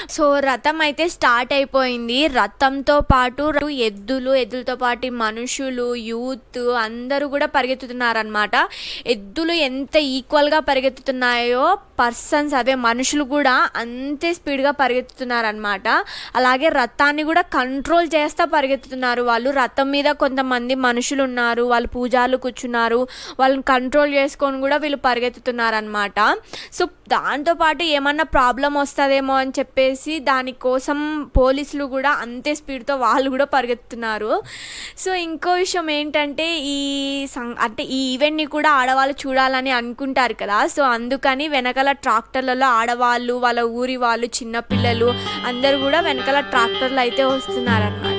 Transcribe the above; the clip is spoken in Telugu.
సో రథం అయితే స్టార్ట్ అయిపోయింది. రథంతో పాటు ఎద్దులతో పాటు మనుషులు, యూత్ అందరూ కూడా పరిగెత్తుతున్నారనమాట. ఎద్దులు ఎంత ఈక్వల్గా పరిగెత్తుతున్నాయో పర్సన్స్ అదే మనుషులు కూడా అంతే స్పీడ్గా పరిగెత్తుతున్నారనమాట. అలాగే రథాన్ని కూడా కంట్రోల్ చేస్తూ పరిగెత్తుతున్నారు వాళ్ళు. రథం మీద కొంతమంది మనుషులు ఉన్నారు, వాళ్ళు పూజారులు కూర్చున్నారు, వాళ్ళని కంట్రోల్ చేసుకొని కూడా వీళ్ళు పరిగెత్తుతున్నారనమాట. సో దాంతోపాటు ఏమన్నా ప్రాబ్లం వస్తుందేమో అని చెప్పేసి దానికోసం పోలీసులు కూడా అంతే స్పీడ్తో వాళ్ళు కూడా పరిగెత్తుతున్నారు. సో ఇంకో విషయం ఏంటంటే అంటే ఈ ఈవెంట్ని కూడా ఆడవాళ్ళు చూడాలని అనుకుంటారు కదా. సో అందుకని వెనకాల ట్రాక్టర్లలో ఆడవాళ్ళు, వాళ్ళ ఊరి వాళ్ళు, చిన్నపిల్లలు అందరూ కూడా వెనకాల ట్రాక్టర్లు అయితే వస్తున్నారన్నమాట.